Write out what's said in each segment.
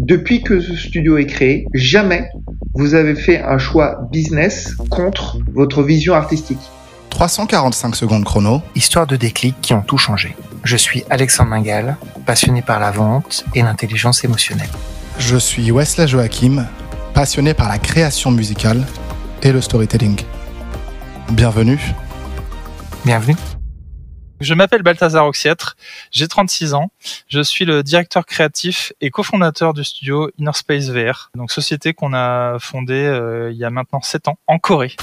Depuis que ce studio est créé, jamais vous avez fait un choix business contre votre vision artistique. 345 secondes chrono. Histoire de déclics qui ont tout changé. Je suis Alexandre Mingal, passionné par la vente et l'intelligence émotionnelle. Je suis Wesley Joachim, passionné par la création musicale et le storytelling. Bienvenue. Bienvenue. Je m'appelle Balthazar Oxiètre, j'ai 36 ans, je suis le directeur créatif et cofondateur du studio Inner Space VR, donc société qu'on a fondée il y a maintenant 7 ans en Corée.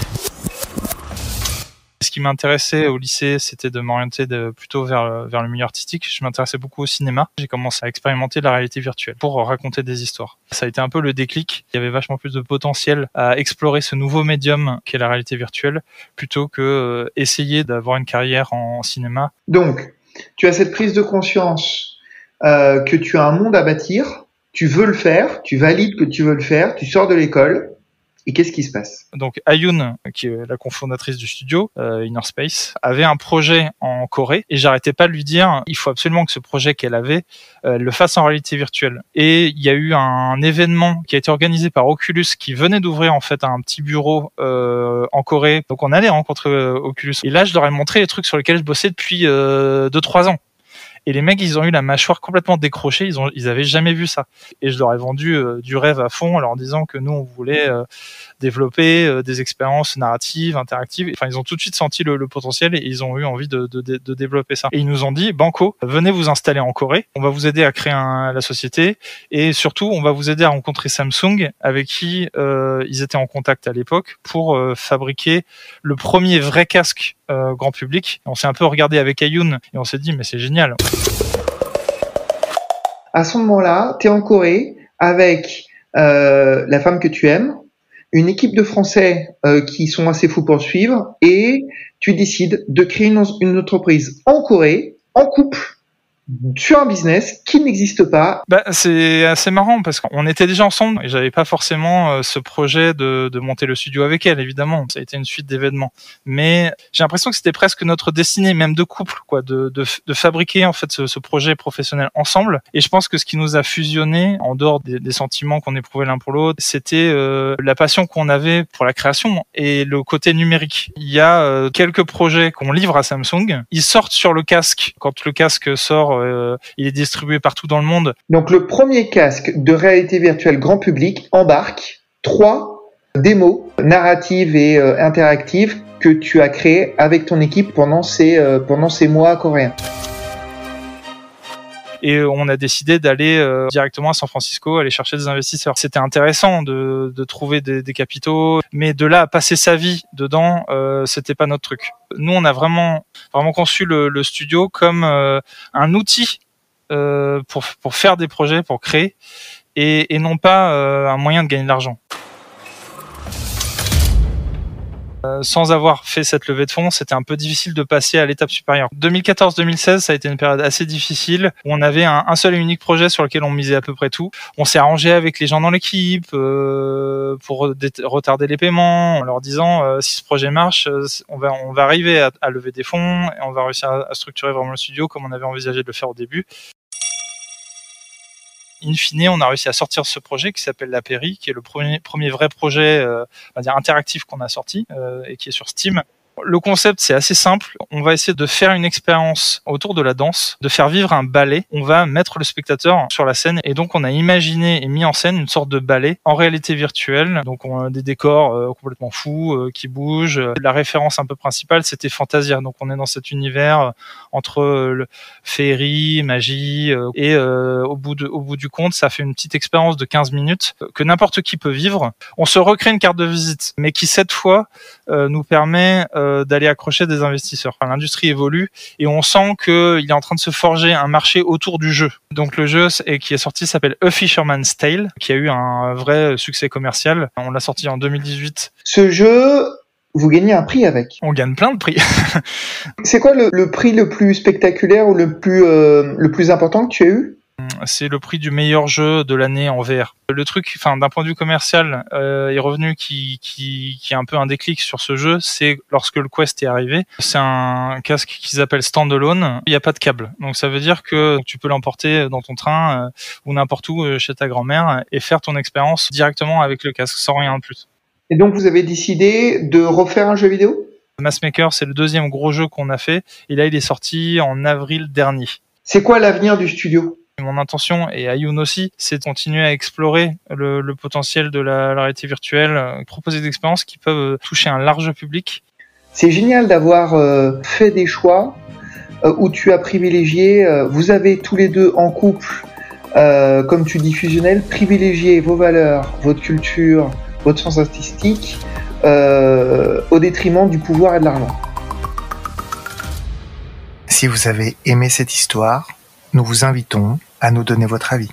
Ce qui m'intéressait au lycée, c'était de m'orienter plutôt vers le milieu artistique. Je m'intéressais beaucoup au cinéma. J'ai commencé à expérimenter la réalité virtuelle pour raconter des histoires. Ça a été un peu le déclic. Il y avait vachement plus de potentiel à explorer ce nouveau médium qu'est la réalité virtuelle plutôt que essayer d'avoir une carrière en cinéma. Donc, tu as cette prise de conscience que tu as un monde à bâtir, tu veux le faire, tu valides que tu veux le faire, tu sors de l'école. Et qu'est-ce qui se passe? Donc Ayun, qui est la cofondatrice du studio Inner Space, avait un projet en Corée et j'arrêtais pas de lui dire il faut absolument que ce projet qu'elle avait le fasse en réalité virtuelle. Et il y a eu un événement qui a été organisé par Oculus qui venait d'ouvrir en fait un petit bureau en Corée. Donc on allait rencontrer Oculus et là je leur ai montré les trucs sur lesquels je bossais depuis 2-3 ans. Et les mecs, ils ont eu la mâchoire complètement décrochée, ils avaient jamais vu ça. Et je leur ai vendu du rêve à fond en leur disant que nous, on voulait développer des expériences narratives, interactives. Enfin, ils ont tout de suite senti le potentiel et ils ont eu envie de développer ça. Et ils nous ont dit, Banco, venez vous installer en Corée, on va vous aider à créer la société et surtout, on va vous aider à rencontrer Samsung avec qui ils étaient en contact à l'époque pour fabriquer le premier vrai casque grand public. On s'est un peu regardé avec Ayun et on s'est dit, mais c'est génial. À ce moment-là, tu es en Corée avec la femme que tu aimes, une équipe de Français qui sont assez fous pour le suivre, et tu décides de créer une entreprise en Corée, en couple, sur un business qui n'existe pas. C'est assez marrant parce qu'on était déjà ensemble et j'avais pas forcément ce projet de monter le studio avec elle, évidemment. Ça a été une suite d'événements. Mais j'ai l'impression que c'était presque notre destinée, même de couple, quoi, de fabriquer en fait ce projet professionnel ensemble. Et je pense que ce qui nous a fusionné, en dehors des sentiments qu'on éprouvait l'un pour l'autre, c'était la passion qu'on avait pour la création et le côté numérique. Il y a quelques projets qu'on livre à Samsung. Ils sortent sur le casque. Quand le casque sort, il est distribué partout dans le monde. Donc le premier casque de réalité virtuelle grand public embarque 3 démos narratives et interactives que tu as créées avec ton équipe pendant ces mois coréens. Et on a décidé d'aller directement à San Francisco, aller chercher des investisseurs. C'était intéressant de trouver des capitaux, mais de là à passer sa vie dedans, c'était pas notre truc. Nous, on a vraiment conçu le studio comme un outil pour faire des projets, pour créer, et non pas un moyen de gagner de l'argent. Sans avoir fait cette levée de fonds, c'était un peu difficile de passer à l'étape supérieure. 2014-2016, ça a été une période assez difficile où on avait un seul et unique projet sur lequel on misait à peu près tout. On s'est arrangé avec les gens dans l'équipe pour retarder les paiements en leur disant si ce projet marche, on va arriver à lever des fonds et on va réussir à structurer vraiment le studio comme on avait envisagé de le faire au début. In fine, on a réussi à sortir ce projet qui s'appelle La Péri, qui est le premier vrai projet on va dire interactif qu'on a sorti et qui est sur Steam. Le concept, c'est assez simple. On va essayer de faire une expérience autour de la danse, de faire vivre un ballet. On va mettre le spectateur sur la scène et donc on a imaginé et mis en scène une sorte de ballet en réalité virtuelle. Donc on a des décors complètement fous qui bougent. La référence un peu principale, c'était Fantasia. Donc on est dans cet univers entre féerie, magie et au bout du compte, ça fait une petite expérience de 15 minutes que n'importe qui peut vivre. On se recrée une carte de visite, mais qui cette fois nous permet d'aller accrocher des investisseurs. Enfin, l'industrie évolue et on sent qu'il est en train de se forger un marché autour du jeu. Donc le jeu qui est sorti s'appelle A Fisherman's Tale, qui a eu un vrai succès commercial. On l'a sorti en 2018. Ce jeu, vous gagnez un prix avec. On gagne plein de prix. C'est quoi le prix le plus spectaculaire ou le plus important que tu as eu ? c'est le prix du meilleur jeu de l'année en VR. Le truc, enfin d'un point de vue commercial, est revenu qui est un peu un déclic sur ce jeu, c'est lorsque le Quest est arrivé. C'est un casque qu'ils appellent standalone. Il n'y a pas de câble, donc ça veut dire que tu peux l'emporter dans ton train ou n'importe où chez ta grand-mère et faire ton expérience directement avec le casque, sans rien de plus. Et donc vous avez décidé de refaire un jeu vidéo ? Massmaker, c'est le deuxième gros jeu qu'on a fait, et là il est sorti en avril dernier. C'est quoi l'avenir du studio ? Mon intention, et à Youn aussi, c'est de continuer à explorer le potentiel de la réalité virtuelle, proposer des expériences qui peuvent toucher un large public. C'est génial d'avoir fait des choix où tu as privilégié, vous avez tous les deux en couple, comme tu dis fusionnel, privilégié vos valeurs, votre culture, votre sens artistique, au détriment du pouvoir et de l'argent. Si vous avez aimé cette histoire, nous vous invitons à nous donner votre avis.